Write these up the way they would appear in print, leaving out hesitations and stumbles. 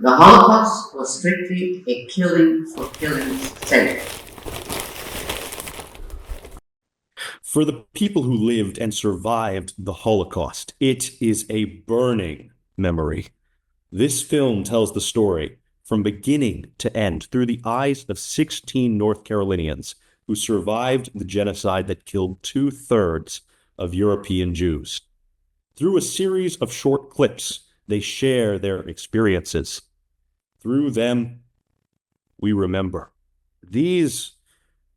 The Holocaust was strictly a killing for killing's sake. For the people who lived and survived the Holocaust, it is a burning memory. This film tells the story from beginning to end through the eyes of 16 North Carolinians who survived the genocide that killed 2/3 of European Jews. Through a series of short clips, they share their experiences. Through them, we remember. These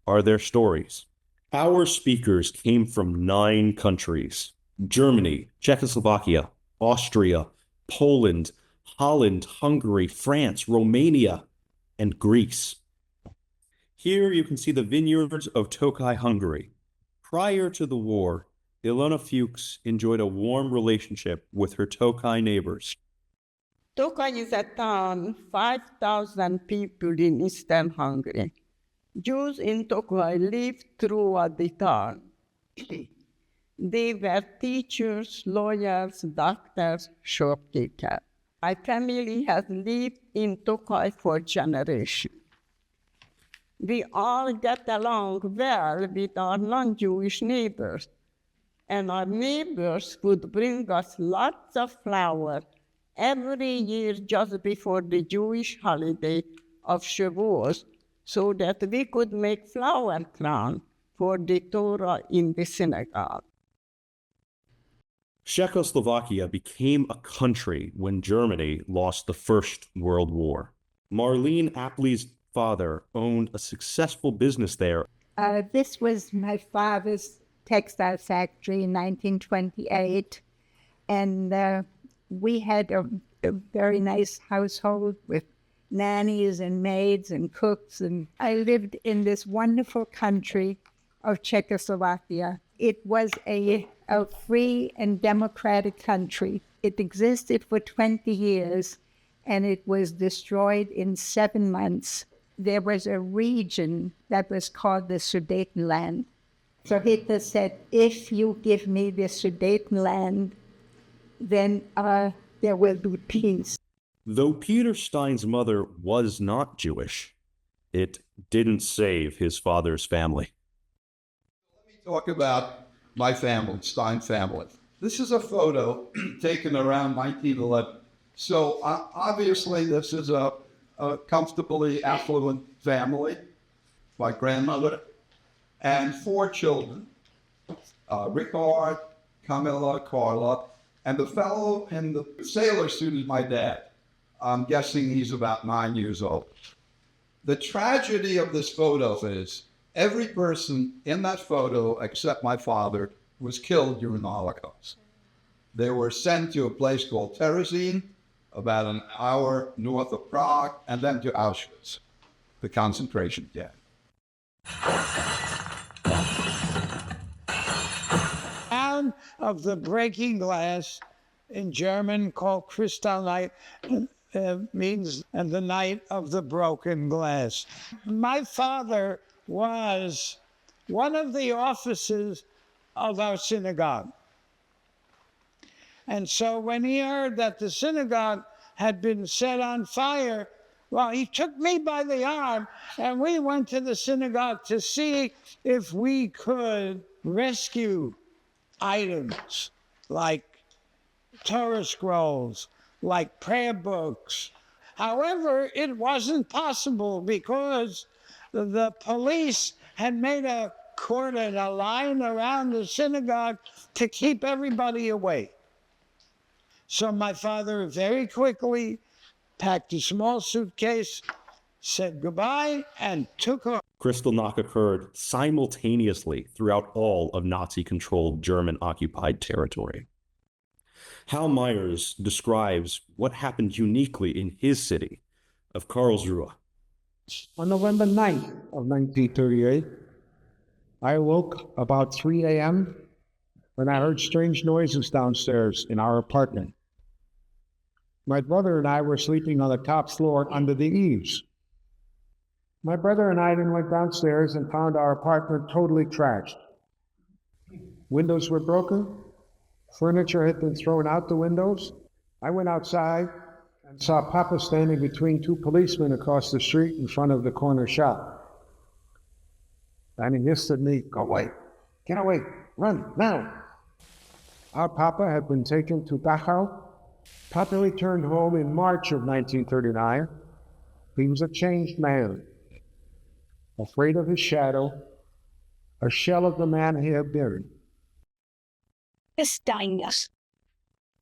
are their stories. Our speakers came from 9 countries: Germany, Czechoslovakia, Austria, Poland, Holland, Hungary, France, Romania, and Greece. Here you can see the vineyards of Tokaj, Hungary. Prior to the war, Ilona Fuchs enjoyed a warm relationship with her Tokaj neighbors. Tokaj is a town, 5,000 people in eastern Hungary. Jews in Tokaj lived throughout the town. They were teachers, lawyers, doctors, shopkeepers. My family has lived in Tokaj for generations. We all get along well with our non-Jewish neighbors, and our neighbors would bring us lots of flowers every year just before the Jewish holiday of Shavuot, so that we could make flower crowns for the Torah in the synagogue. Czechoslovakia became a country when Germany lost the First World War. Marlene Apley's father owned a successful business there. This was my father's textile factory in 1928, and we had a very nice household with nannies and maids and cooks, and I lived in this wonderful country of Czechoslovakia. It was a free and democratic country. It existed for 20 years, and it was destroyed in 7 months. There was a region that was called the Sudetenland. So Hitler said, if you give me the Sudetenland, then there will be peace. Though Peter Stein's mother was not Jewish, it didn't save his father's family. Let me talk about my family, Stein family. This is a photo taken around 1911. So obviously this is a comfortably affluent family. My grandmother and 4 children, Rickard, Camilla, Carla, and the fellow in the sailor suit is my dad. I'm guessing he's about 9 years old. The tragedy of this photo is every person in that photo, except my father, was killed during the Holocaust. They were sent to a place called Terezin, about an hour north of Prague, and then to Auschwitz, the concentration camp. Sound of the breaking glass, in German called Kristallnacht, means and the night of the broken glass. My father was one of the officers of our synagogue. And so when he heard that the synagogue had been set on fire, well, he took me by the arm and we went to the synagogue to see if we could rescue items like Torah scrolls, like prayer books. However, it wasn't possible because the police had made a cordon, a line around the synagogue to keep everybody away. So my father very quickly packed a small suitcase, said goodbye, and took off. Kristallnacht occurred simultaneously throughout all of Nazi-controlled German-occupied territory. Hal Myers describes what happened uniquely in his city of Karlsruhe. On November 9th of 1938, I awoke about 3 a.m. when I heard strange noises downstairs in our apartment. My brother and I were sleeping on the top floor under the eaves. My brother and I then went downstairs and found our apartment totally trashed. Windows were broken, furniture had been thrown out the windows. I went outside and saw Papa standing between two policemen across the street in front of the corner shop. And he hissed at me, "Go away, get away, run, now." Our Papa had been taken to Dachau. Papa returned home in March of 1939. He was a changed man, afraid of his shadow, a shell of the man he had been. Kristallnacht.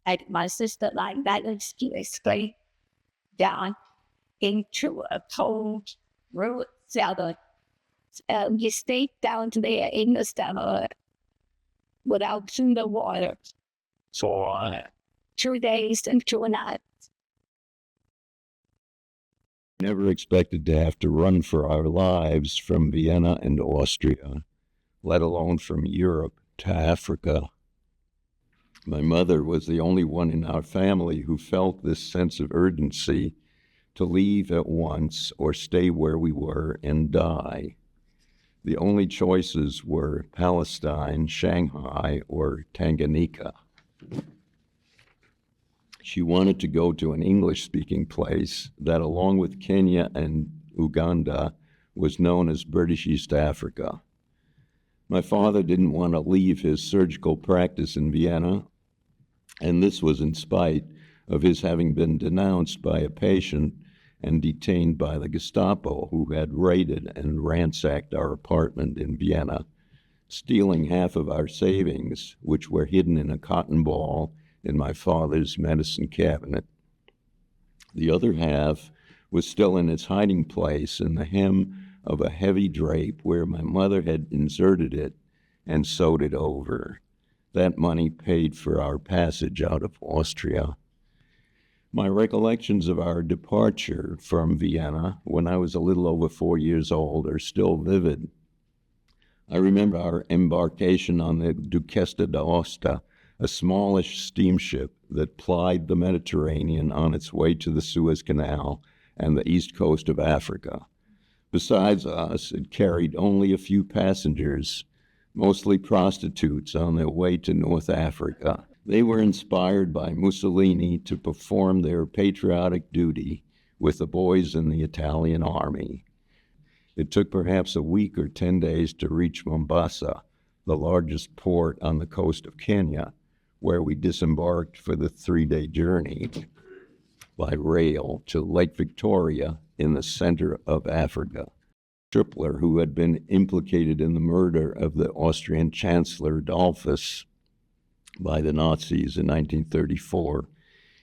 And my sister like that and she straight down into a cold road cellar. We stayed down there in the cellar without the water for 2 days and 2 nights. Never expected to have to run for our lives from Vienna and Austria, let alone from Europe to Africa. My mother was the only one in our family who felt this sense of urgency to leave at once or stay where we were and die. The only choices were Palestine, Shanghai, or Tanganyika. She wanted to go to an English-speaking place that, along with Kenya and Uganda, was known as British East Africa. My father didn't want to leave his surgical practice in Vienna, and this was in spite of his having been denounced by a patient and detained by the Gestapo, who had raided and ransacked our apartment in Vienna, stealing half of our savings, which were hidden in a cotton ball in my father's medicine cabinet. The other half was still in its hiding place in the hem of a heavy drape where my mother had inserted it and sewed it over. That money paid for our passage out of Austria. My recollections of our departure from Vienna when I was a little over 4 years old are still vivid. I remember our embarkation on the Duquesa d'Aosta, a smallish steamship that plied the Mediterranean on its way to the Suez Canal and the east coast of Africa. Besides us, it carried only a few passengers, mostly prostitutes on their way to North Africa. They were inspired by Mussolini to perform their patriotic duty with the boys in the Italian army. It took perhaps a week or 10 days to reach Mombasa, the largest port on the coast of Kenya, where we disembarked for the 3-day journey by rail to Lake Victoria in the center of Africa. Tripler, who had been implicated in the murder of the Austrian Chancellor Dollfuss by the Nazis in 1934,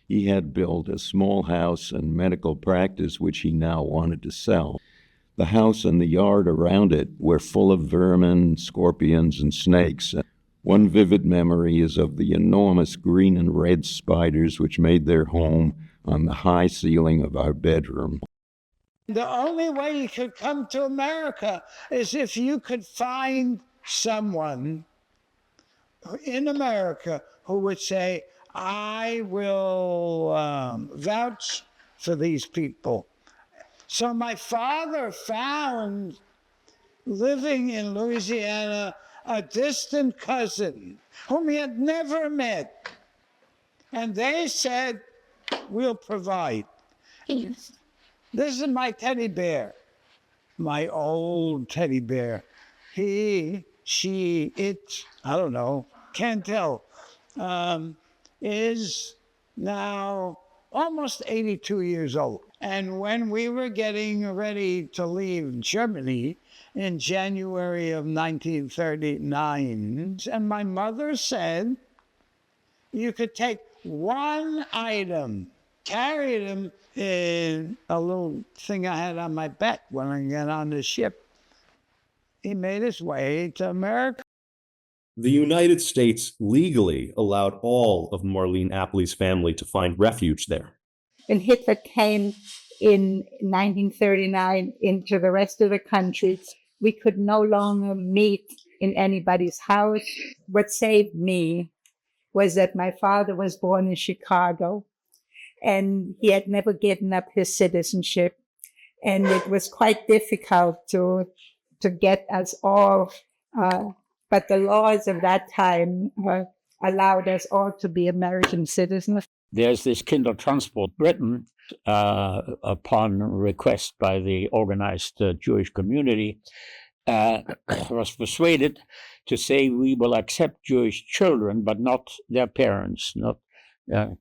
he had built a small house and medical practice which he now wanted to sell. The house and the yard around it were full of vermin, scorpions, and snakes. One vivid memory is of the enormous green and red spiders which made their home on the high ceiling of our bedroom. The only way you could come to America is if you could find someone in America who would say, "I will vouch for these people." So my father found, living in Louisiana, a distant cousin whom he had never met. And they said, "We'll provide." This is my teddy bear, my old teddy bear. He, she, it, I don't know, can't tell, is now almost 82 years old. And when we were getting ready to leave Germany in January of 1939, and my mother said, you could take one item, carry them in a little thing I had on my back when I got on the ship. He made his way to America. The United States legally allowed all of Marlene Apley's family to find refuge there. When Hitler came in 1939 into the rest of the country, we could no longer meet in anybody's house. What saved me was that my father was born in Chicago, and he had never given up his citizenship. And it was quite difficult to get us all, but the laws of that time allowed us all to be American citizens. there's this Kindertransport Britain, upon request by the organized Jewish community, was persuaded to say we will accept Jewish children, but not their parents, not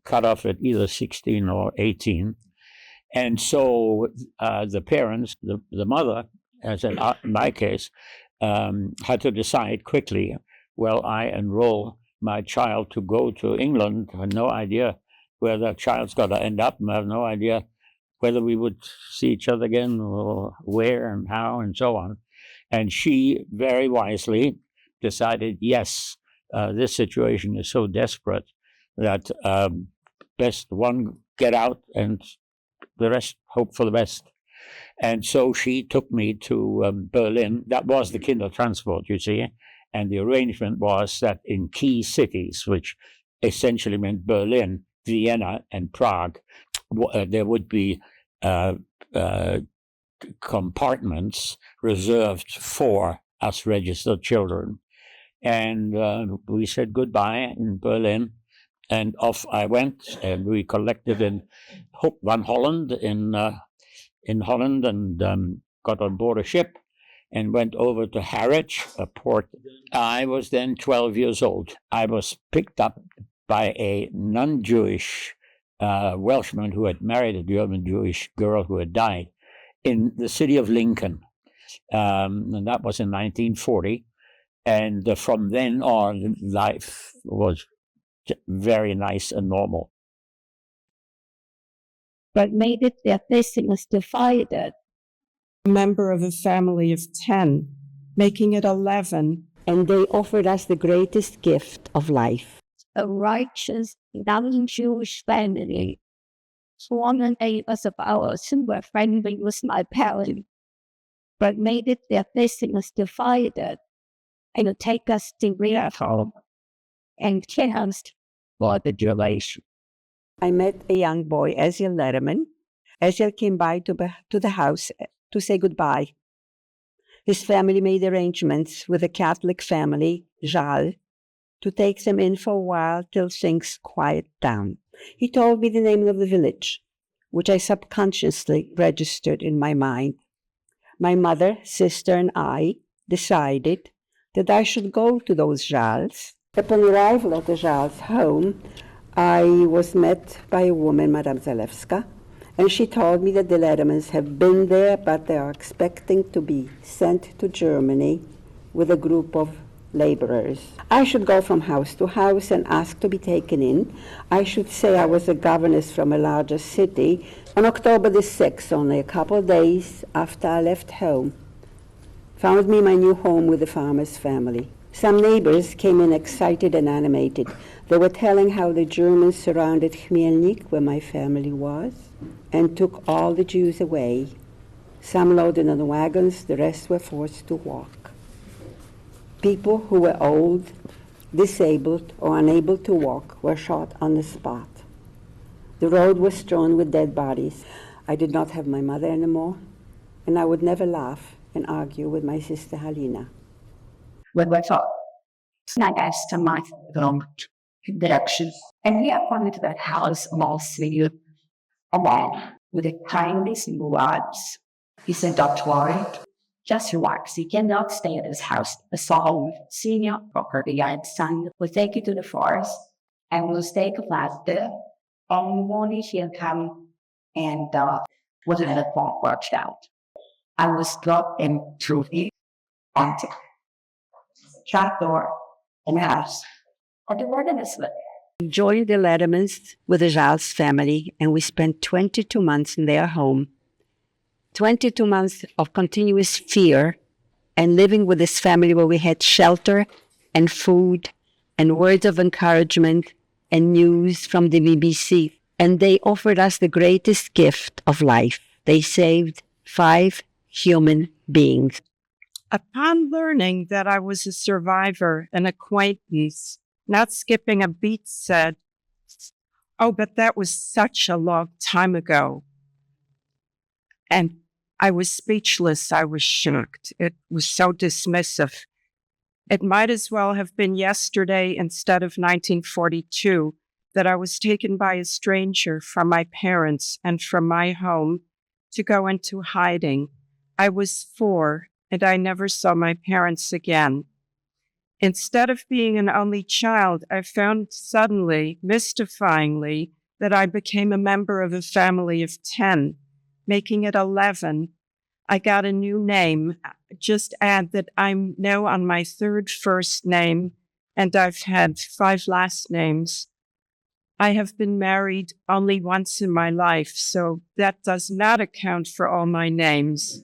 cut off at either 16 or 18. And so the parents, the mother, as in my case, had to decide quickly, well, I enroll my child to go to England. I have no idea where that child's going to end up, and I have no idea whether we would see each other again, or where and how, and so on. And she very wisely decided, yes, this situation is so desperate that best one get out and the rest hope for the best. And so she took me to Berlin. That was the Kindertransport, you see. And the arrangement was that in key cities, which essentially meant Berlin, Vienna, and Prague, there would be compartments reserved for us registered children. And we said goodbye in Berlin, and off I went, and we collected in Hoek van Holland in Holland, and got on board a ship and went over to Harwich, a port. I was then 12 years old. I was picked up by a non-Jewish Welshman who had married a German Jewish girl who had died in the city of Lincoln. And that was in 1940. And from then on, life was very nice and normal. But made it their business to fight it. Member of a family of 10, making it 11. And they offered us the greatest gift of life. A righteous, non-Jewish family. One and 8 of ours who were friendly with my parents, but made it their business to fight it and to take us to their home and kill us for the duration. I met a young boy, Eziel Letterman. Eziel came by to the house to say goodbye. His family made arrangements with a Catholic family, Jal, to take them in for a while till things quiet down. He told me the name of the village, which I subconsciously registered in my mind. My mother, sister, and I decided that I should go to those Jals. Upon arrival at the Jals' home, I was met by a woman, Madame Zalewska, and she told me that the Lettermans have been there, but they are expecting to be sent to Germany with a group of laborers. I should go from house to house and ask to be taken in. I should say I was a governess from a larger city. On October the 6th, only a couple of days after I left home, found me my new home with the farmer's family. Some neighbors came in excited and animated. They were telling how the Germans surrounded Chmielnik, where my family was, and took all the Jews away. Some loaded on wagons, the rest were forced to walk. People who were old, disabled, or unable to walk were shot on the spot. The road was strewn with dead bodies. I did not have my mother anymore, and I would never laugh and argue with my sister Halina. When we thought, I asked to my direction, and we appointed to that house mostly along with the kindest words. He said, "Don't worry. Just relax. You cannot stay at this house. A soul, senior property and son will take you to the forest and we'll stay a class there. On the morning he'll come and was another phone worked out. I was dropped into the trap door in the house. Or the wilderness. Joined the Lettermans with the Jals family, and we spent 22 months in their home. 22 months of continuous fear and living with this family where we had shelter and food and words of encouragement and news from the BBC. And they offered us the greatest gift of life. They saved 5 human beings. Upon learning that I was a survivor, an acquaintance, not skipping a beat, said, "Oh, but that was such a long time ago." And I was speechless. I was shocked. It was so dismissive. It might as well have been yesterday instead of 1942. that I was taken by a stranger from my parents and from my home to go into hiding. I was 4, and I never saw my parents again. Instead of being an only child, I found suddenly, mystifyingly, that I became a member of a family of 10, making it 11. I got a new name. Just add that I'm now on my 3rd first name, and I've had 5 last names. I have been married only once in my life, so that does not account for all my names.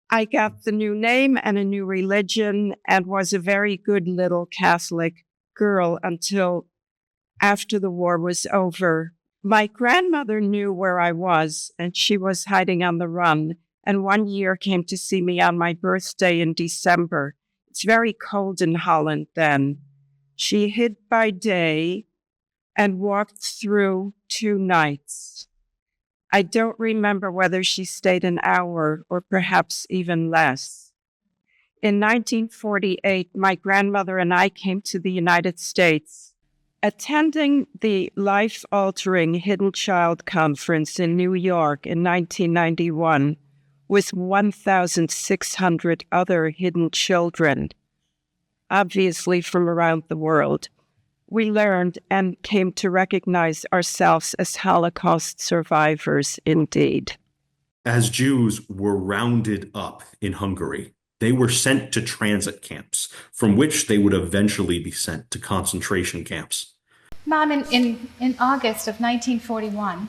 I got the new name and a new religion and was a very good little Catholic girl until after the war was over. My grandmother knew where I was, and she was hiding on the run, and one year came to see me on my birthday in December. It's very cold in Holland then. She hid by day and walked through 2 nights. I don't remember whether she stayed an hour or perhaps even less. In 1948, my grandmother and I came to the United States. Attending the life-altering Hidden Child Conference in New York in 1991 with 1,600 other hidden children, obviously from around the world, we learned and came to recognize ourselves as Holocaust survivors indeed. As Jews were rounded up in Hungary, they were sent to transit camps, from which they would eventually be sent to concentration camps. Mom, in August of 1941,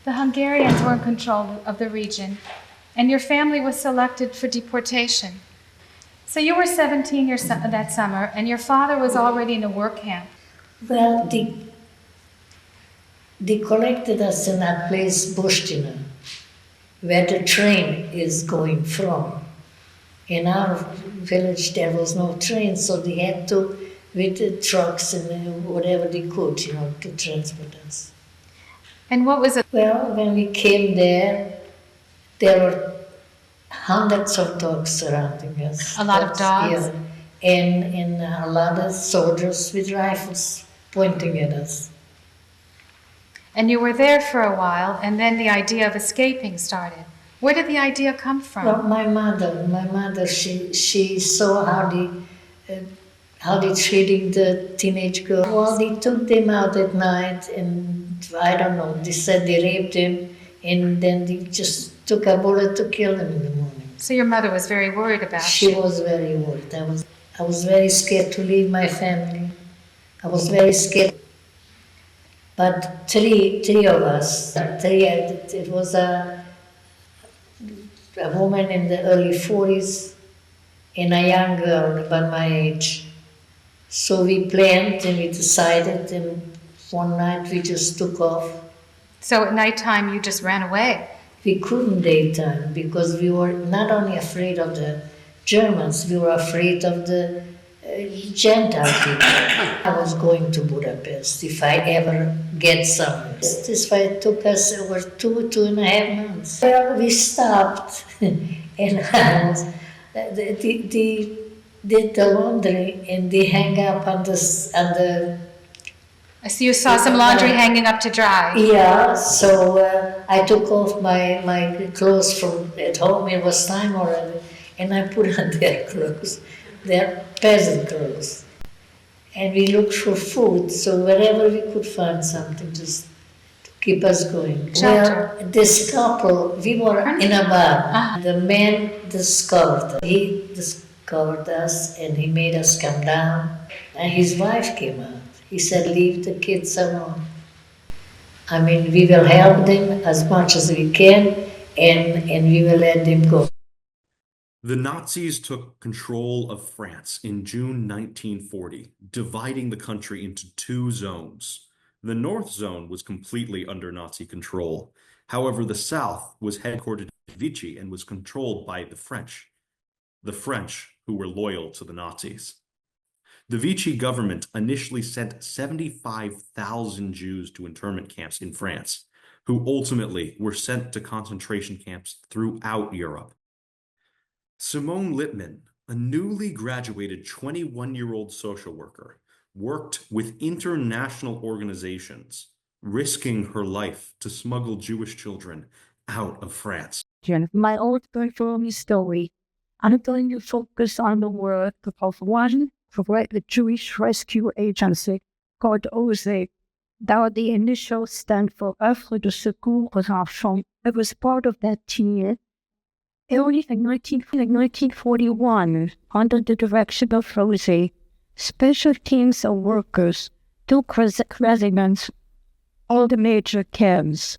the Hungarians were in control of the region, and your family was selected for deportation. So you were 17 that summer, and your father was already in a work camp. Well, they collected us in that place, Bustina, where the train is going from. In our village, there was no train, so they had to, with the trucks and whatever they could, to transport us. And what was it? Well, when we came there were hundreds of dogs surrounding us. A lot of dogs? Yeah. And a lot of soldiers with rifles pointing at us. And you were there for a while, and then the idea of escaping started. Where did the idea come from? Well, my mother, she saw how they treating the teenage girls. Well, they took them out at night, and I don't know, they said they raped them, and then they just took a bullet to kill them in the morning. So your mother was very worried about you? She was very worried. I was very scared to leave my family. I was very scared. But three of us, it was a woman in the early 40s and a young girl about my age. So we planned and we decided, and one night we just took off. So at nighttime you just ran away? We couldn't daytime because we were not only afraid of the Germans, we were afraid of the Gentile people. I was going to Budapest if I ever get somewhere. This fight took us over 2.5 months. Well, we stopped and they did the laundry and they hang up on the. So you saw some laundry hanging up to dry? Yeah, so I took off my clothes from at home. It was time already, and I put on their clothes. They're peasant clothes. And we looked for food, so wherever we could find something just to keep us going. Shelter. Well, this couple, we were in a bar. The man discovered us. He discovered us and he made us come down. And his wife came out. He said, leave the kids alone. I mean, we will help them as much as we can and we will let them go. The Nazis took control of France in June 1940, dividing the country into 2 zones. The North Zone was completely under Nazi control. However, the South was headquartered in Vichy and was controlled by the French who were loyal to the Nazis. The Vichy government initially sent 75,000 Jews to internment camps in France, who ultimately were sent to concentration camps throughout Europe. Simone Littman A newly graduated 21-year-old social worker worked with international organizations, risking her life to smuggle Jewish children out of France. My old performance story. I'm going to focus on the work of one of the Jewish rescue agency called OZE. That was the initial stand for Œuvre de Secours aux Enfants. I was part of that team early in 1941, under the direction of OZE. Special teams of workers took residents all the major camps.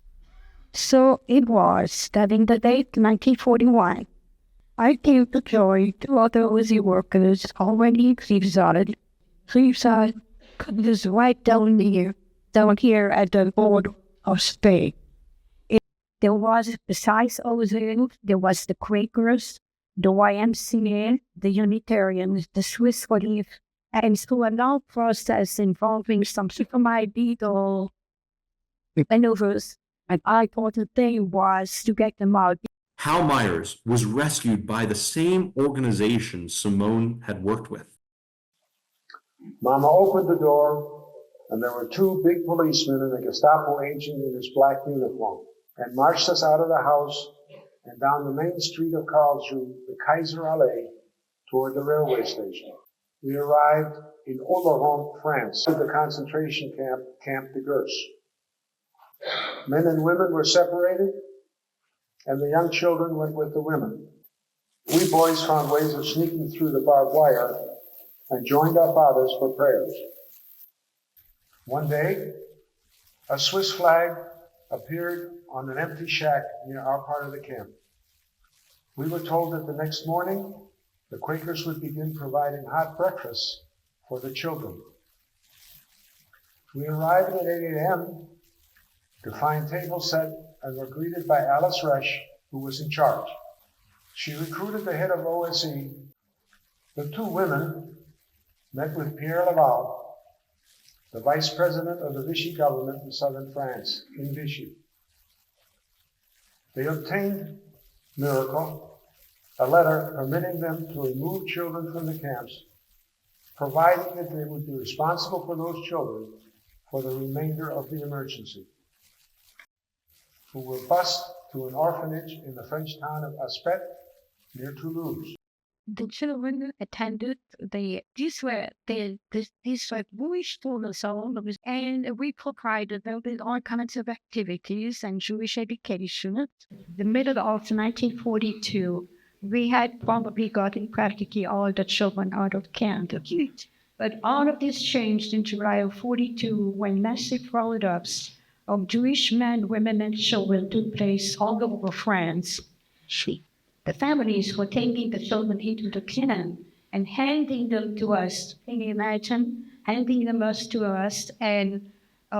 So it was that in the late 1941, I came to join two other OZE workers already in Kristallnacht. Kristallnacht is right down here at the border of Spain. There was, besides OZE, there was the Quakers, the YMCA, the Unitarians, the Swiss Relief, and through a long process involving some legal maneuvers. And I thought the thing was to get them out. Hal Myers was rescued by the same organization Simone had worked with. Mama opened the door, and there were two big policemen and a Gestapo agent in his black uniform, and marched us out of the house and down the main street of Karlsruhe, the Kaiser Allee, toward the railway station. We arrived in Oloron, France, at the concentration camp, Camp de Gurs. Men and women were separated, and the young children went with the women. We boys found ways of sneaking through the barbed wire and joined our fathers for prayers. One day, a Swiss flag appeared on an empty shack near our part of the camp. We were told that the next morning, the Quakers would begin providing hot breakfast for the children. We arrived at 8 a.m. to find tables set and were greeted by Alice Resch, who was in charge. She recruited the head of OSE. The two women met with Pierre Laval, the vice president of the Vichy government in southern France, in Vichy. They obtained, miracle, a letter permitting them to remove children from the camps, providing that they would be responsible for those children for the remainder of the emergency, who were bused to an orphanage in the French town of Aspet, near Toulouse. The children attended these were Jewish schools, and we provided them with all kinds of activities and Jewish education. The middle of 1942, we had probably gotten practically all the children out of camp. But all of this changed in July of 42 when massive roundups of Jewish men, women, and children took place all over France. The families were taking the children into the camp and handing them to us. Can you imagine? Handing them to us, and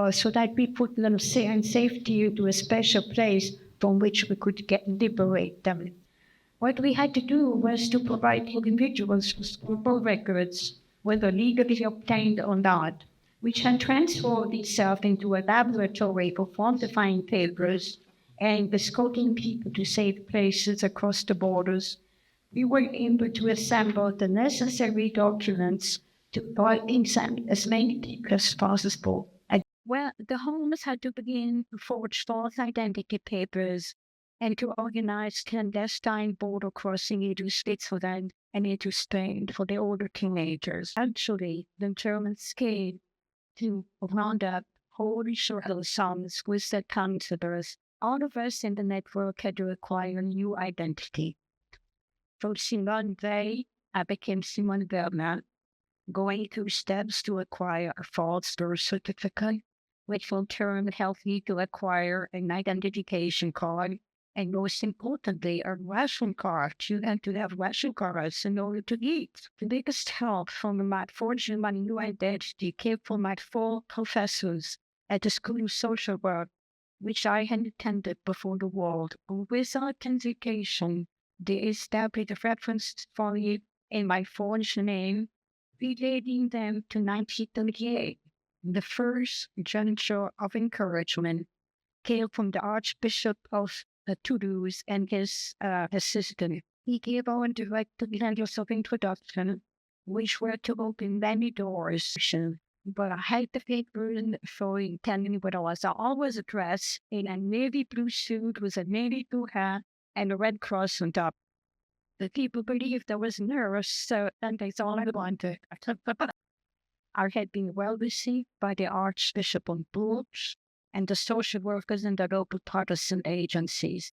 so that we put them in safety to a special place from which we could liberate them. What we had to do was to provide individuals with scribble records, whether legally obtained or not, which had transformed itself into a laboratory for falsifying papers and escorting people to safe places across the borders. We were able to assemble the necessary documents to examine as many people as possible. Well, the homes had to begin to forge false identity papers and to organize clandestine border crossing into Switzerland and into Spain for the older teenagers. Actually, the Germans came to round up holy sons with their counselors. All of us in the network had to acquire a new identity. From Simone Weil, I became Simone Bernard, going through steps to acquire a false birth certificate, which will turn help me to acquire an identification card, and most importantly, a ration card. You have to have ration cards in order to eat. The biggest help from my forging my new identity came from my 4 professors at the School of Social Work, which I had attended before the war. With authentication, they established a reference for me in my forged name, relating them to 1938. The first gesture of encouragement came from the Archbishop of Toulouse and his assistant. He gave our director letters of introduction, which were to open many doors. But I had the paper showing, telling me what I was. I always dressed in a navy blue suit with a navy blue hat and a red cross on top. The people believed I was nurse, so and that's all I wanted. I had been well received by the Archbishop on boards and the social workers in the local partisan agencies.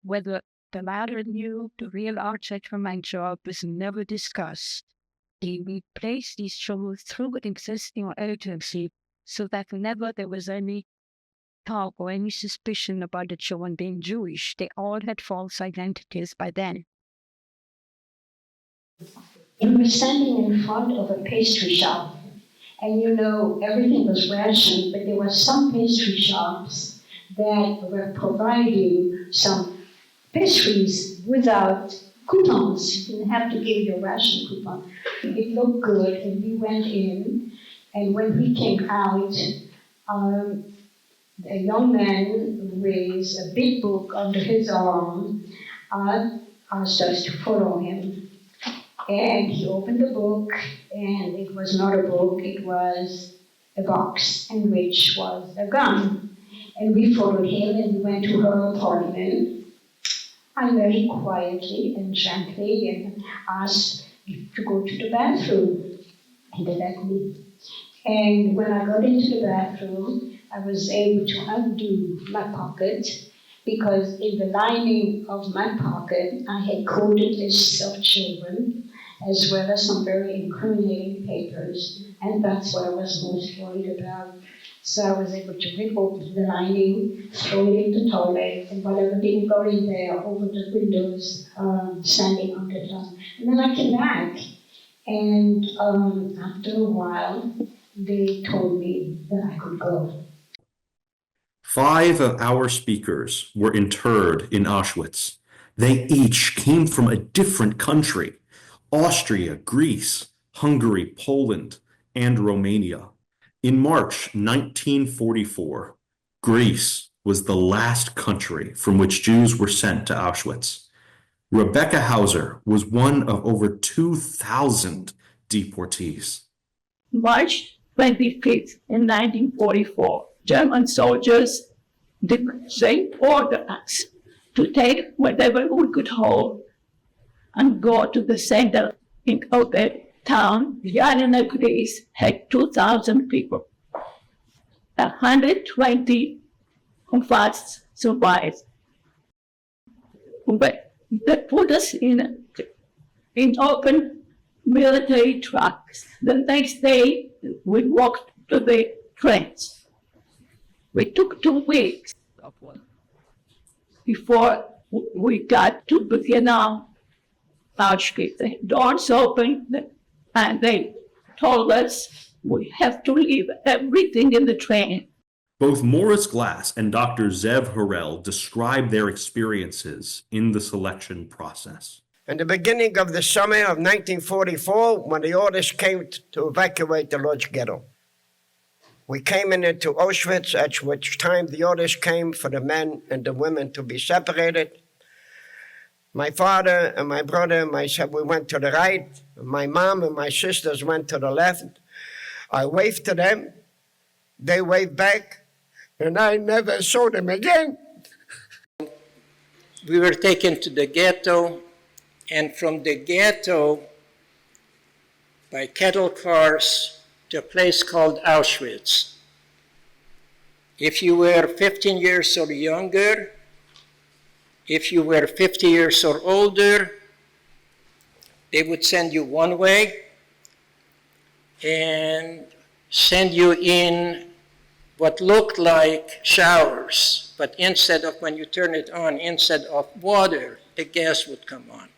Whether the latter knew the real object of my job was never discussed. They replaced these troubles through an existing agency so that whenever there was any talk or any suspicion about the children being Jewish, they all had false identities by then. We were standing in front of a pastry shop, and everything was rationed, but there were some pastry shops that were providing some pastries without coupons. You didn't have to give your ration coupon. It looked good, and we went in, and when we came out, a young man with a big book under his arm asked us to follow him. And he opened the book, and it was not a book, it was a box, in which was a gun. And we followed him, and we went to her apartment, and very quietly and gently, and asked to go to the bathroom. And they let me. And when I got into the bathroom, I was able to undo my pocket, because in the lining of my pocket, I had coded lists of children, as well as some very incriminating papers, and that's what I was most worried about. So I was able to rip open the lining, throw it in the toilet, and whatever didn't go in there, over the windows, standing on the top. And then I came back, and after a while, they told me that I could go. 5 of our speakers were interred in Auschwitz. They each came from a different country: Austria, Greece, Hungary, Poland, and Romania. In March 1944, Greece was the last country from which Jews were sent to Auschwitz. Rebecca Hauser was one of over 2,000 deportees. March 25th in 1944, German soldiers did they ordered us to take whatever we could hold and go to the center of the town. Vienna, Greece had 2,000 people. 120 of us survived. But they put us in open military trucks. The next day, we walked to the trains. We took 2 weeks before we got to Birkenau, Auschwitz. The doors opened, and they told us we have to leave everything in the train. Both Morris Glass and Dr. Zev Harel describe their experiences in the selection process. In the beginning of the summer of 1944, when the orders came to evacuate the Lodz ghetto, we came into Auschwitz, at which time the orders came for the men and the women to be separated. My father and my brother and myself, we went to the right. My mom and my sisters went to the left. I waved to them. They waved back, and I never saw them again. We were taken to the ghetto, and from the ghetto, by cattle cars, to a place called Auschwitz. If you were 15 years or younger, if you were 50 years or older, they would send you one way and send you in what looked like showers, but instead of, when you turn it on, instead of water, the gas would come on.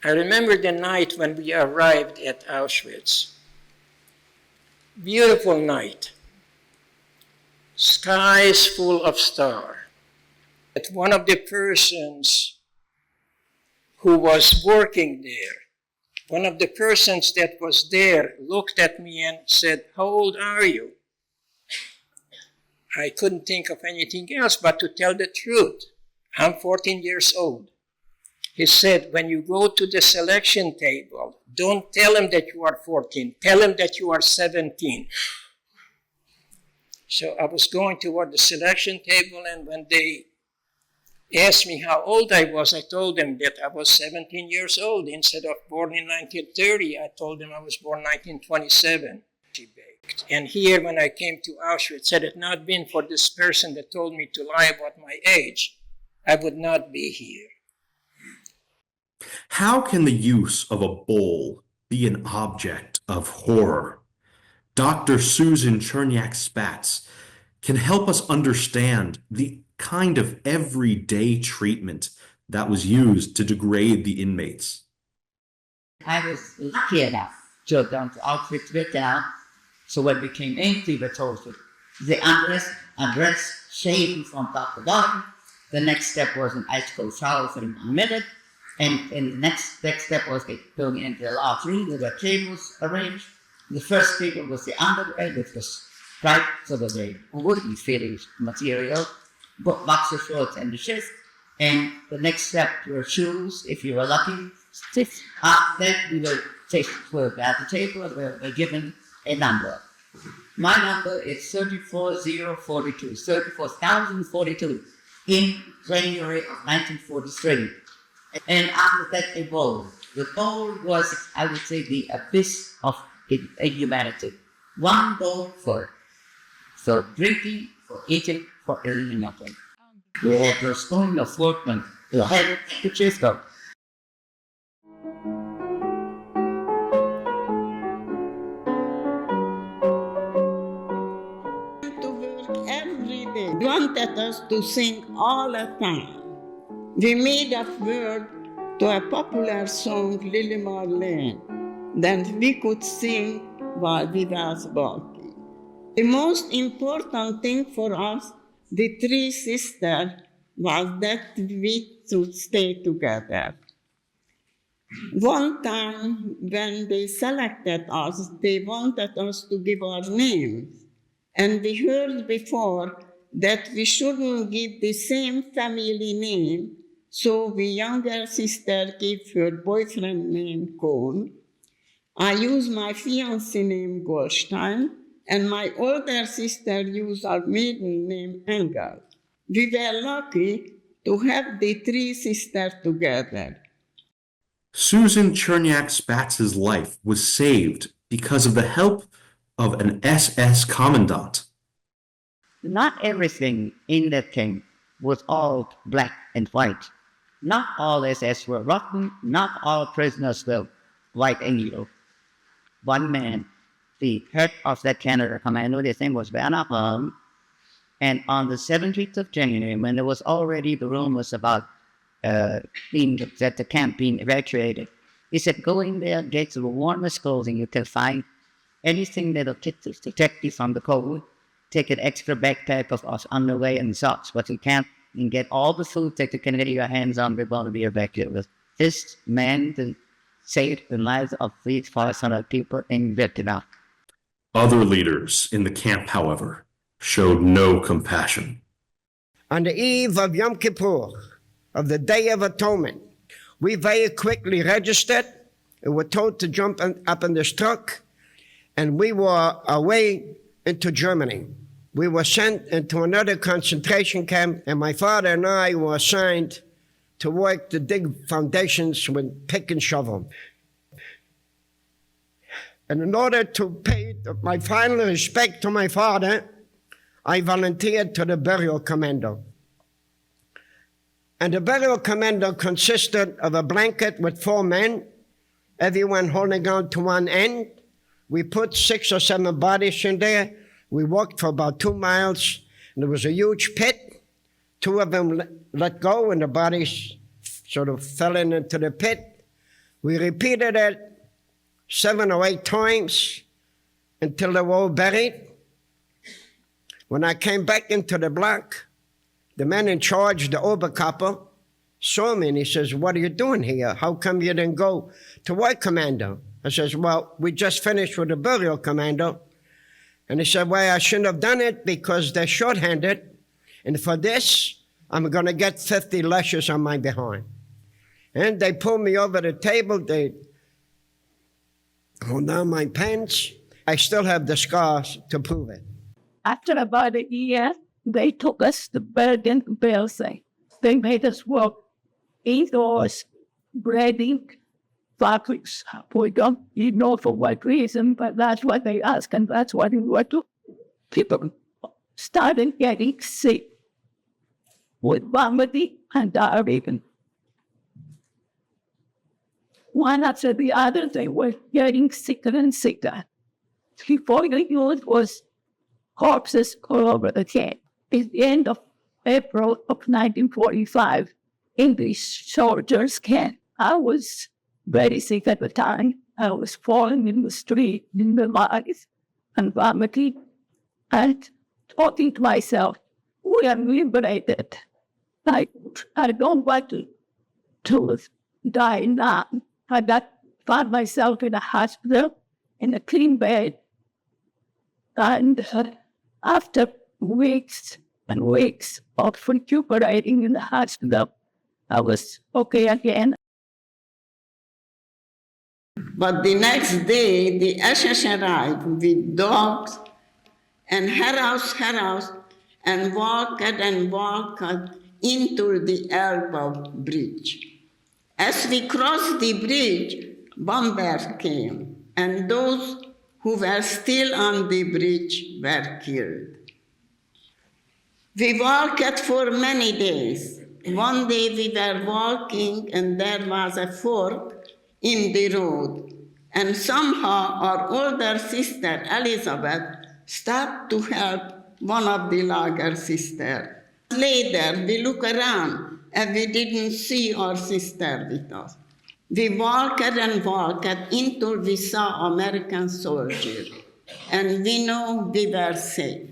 I remember the night when we arrived at Auschwitz. Beautiful night. Skies full of stars. But one of the persons who was working there, one of the persons that was there looked at me and said, "How old are you?" I couldn't think of anything else but to tell the truth. I'm 14 years old. He said, when you go to the selection table, don't tell them that you are 14. Tell them that you are 17. So I was going toward the selection table, and when they asked me how old I was, I told them that I was 17 years old. Instead of born in 1930, I told them I was born 1927. She baked. And here, when I came to Auschwitz, had it not been for this person that told me to lie about my age, I would not be here. How can the use of a bowl be an object of horror? Dr. Susan Cherniak-Spatz can help us understand the kind of everyday treatment that was used to degrade the inmates. I was lucky enough to have gone to Auschwitz with them, so when we came in, we were told to the undress, shaving from top to bottom. The next step was an ice cold shower for 1 minute, and the next step was going into the large room where the tables arranged. The first table was the underwear, which was striped so that they wouldn't feel material, boxer shorts and the shirt. And the next step were shoes, if you were lucky. After that, we were at the table, we were given a number. My number is 34042, 34,042 in January of 1943. And after that, a bowl. The bowl was, I would say, the abyss of humanity. One bowl for drinking, for eating, for nothing. We had the spoon of workmen, the head of the Chisco. To work every day. They wanted us to sing all the time. We made a word to a popular song, Lily Marlene, that we could sing while we was walking. The most important thing for us, the three sisters, was that we should stay together. One time when they selected us, they wanted us to give our names. And we heard before that we shouldn't give the same family name, so the younger sister gave her boyfriend name Kohn. I used my fiancé name Goldstein, and my older sister used our maiden name Engel. We were lucky to have the three sisters together. Susan Cherniak-Spatz's life was saved because of the help of an SS commandant. Not everything in that camp was all black and white. Not all SS were rotten, not all prisoners were white and yellow. One man, the head of that Canada commando, his name was Werner Holm, and on the 17th of January, when there was already the rumors about that the camp being evacuated, he said, go in there, get the warmest clothing you can find, anything that'll protect you from the cold, take an extra backpack of underwear and socks, but you can't, and get all the food that you can get your hands on before to be evacuated. This man saved the lives of 300 people in Vietnam. Other leaders in the camp, however, showed no compassion. On the eve of Yom Kippur, of the Day of Atonement, we very quickly registered and were told to jump up in this truck, and we were away into Germany. We were sent into another concentration camp, and my father and I were assigned to work to dig foundations with pick and shovel. And in order to pay my final respect to my father, I volunteered to the burial commando. And the burial commando consisted of a blanket with 4 men, everyone holding on to one end. We put 6 or 7 bodies in there. We walked for about 2 miles, and there was a huge pit. 2 of them let go, and the bodies sort of fell into the pit. We repeated it 7 or 8 times until they were all buried. When I came back into the block, the man in charge, the Oberkörper, saw me, and he says, what are you doing here? How come you didn't go to what commando? I says, well, we just finished with the burial commando. And he said, well, I shouldn't have done it because they're short-handed. And for this, I'm going to get 50 lashes on my behind. And they pulled me over the table. They hold down my pants. I still have the scars to prove it. After about a year, they took us to Bergen-Belsen. They made us work indoors, breading factories. We don't even know for what reason, but that's what they asked, and that's what we were doing. People started getting sick with vomiting and diarrhea. One after the other, they were getting sicker and sicker. Before you knew it, was corpses all over the camp. At the end of April of 1945, English soldiers camp. I was very sick at the time. I was falling in the street, in the lines, and vomiting, and talking to myself, we are liberated. I don't want to die now. I found myself in a hospital, in a clean bed. And after weeks and weeks of recuperating in the hospital, I was okay again. But the next day, the SS arrived with dogs and harassed, and walked into the Elbow Bridge. As we crossed the bridge, bombers came, and those who were still on the bridge were killed. We walked for many days. One day we were walking, and there was a fork in the road, and somehow our older sister, Elizabeth, stopped to help one of the lager sisters. Later, we looked around, and we didn't see our sister with us. We walked until we saw American soldiers, and we know we were safe.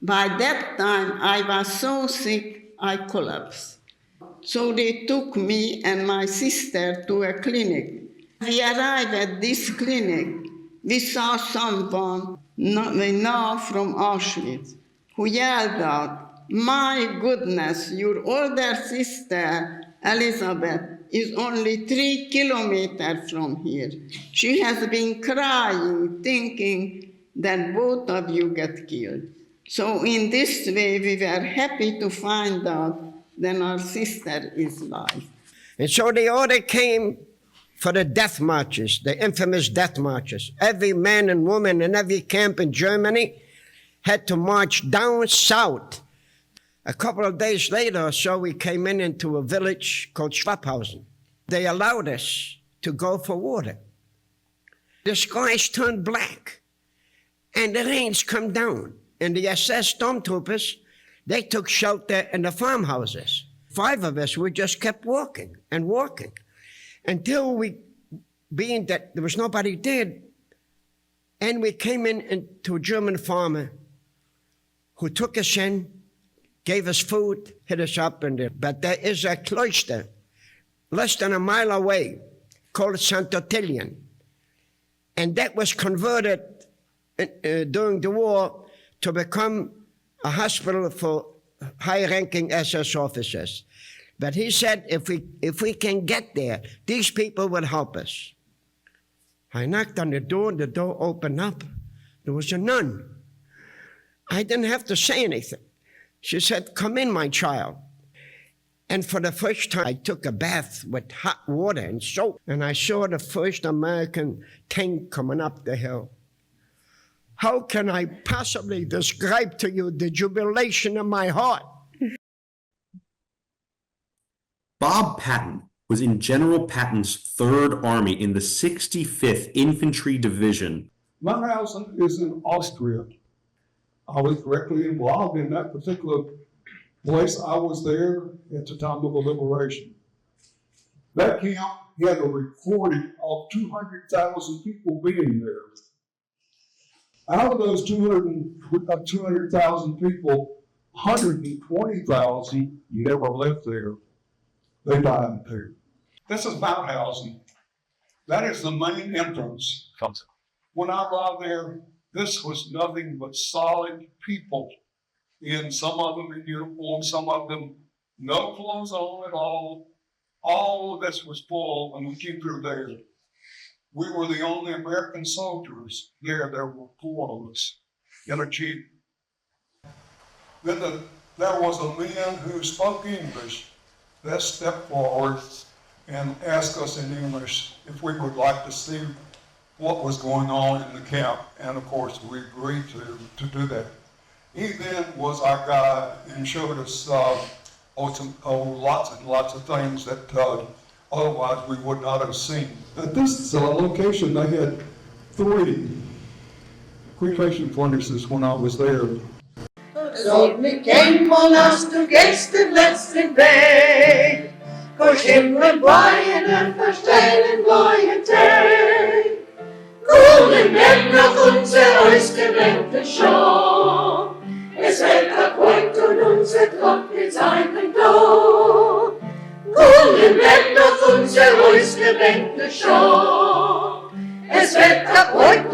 By that time, I was so sick, I collapsed. So they took me and my sister to a clinic. We arrived at this clinic. We saw someone we know from Auschwitz who yelled out, "My goodness, your older sister, Elizabeth, is only 3 kilometers from here. She has been crying, thinking that both of you get killed." So in this way, we were happy to find out that our sister is alive. And so the order came for the death marches, the infamous death marches. Every man and woman in every camp in Germany had to march down south. A couple of days later or so, we came into a village called Mauthausen. They allowed us to go for water. The skies turned black, and the rains come down. And the SS stormtroopers, they took shelter in the farmhouses. 5 of us, we just kept walking and walking until being that there was nobody dead, and we came into a German farmer who took us in, gave us food, hit us up, but there is a cloister less than a mile away called St. Ottilian, and that was converted during the war to become a hospital for high-ranking SS officers. But he said, if we can get there, these people will help us. I knocked on the door opened up. There was a nun. I didn't have to say anything. She said, "Come in, my child." And for the first time, I took a bath with hot water and soap, and I saw the first American tank coming up the hill. How can I possibly describe to you the jubilation in my heart? Bob Patton was in General Patton's 3rd Army in the 65th Infantry Division. Mauthausen is in Austria. I was directly involved in that particular place. I was there at the time of the liberation. That camp had a recording of 200,000 people being there. Out of those 200,000 people, 120,000 never left there. They died there. This is Mauthausen. That is the main entrance. When I arrived there, this was nothing but solid people. Some of them in uniform, some of them no clothes on at all all of this was full when we came through there. We were the only American soldiers there. There were 4 of us in a jeep. Then there was a man who spoke English that stepped forward and asked us in English if we would like to see what was going on in the camp. And of course, we agreed to do that. He then was our guide and showed us lots and lots of things that otherwise we would not have seen. At this location, they had 3 cremation furnaces when I was there. Soll mich einmal hast du gestern letzten Weg, kommst immer bei einem verstellen neuen Tag. Kommen wir nach unser ausgewählten Show, es wird erquickt und unser Gott mit seinem Do. Kommen wir nach unser ausgewählten Show, es wird erquickt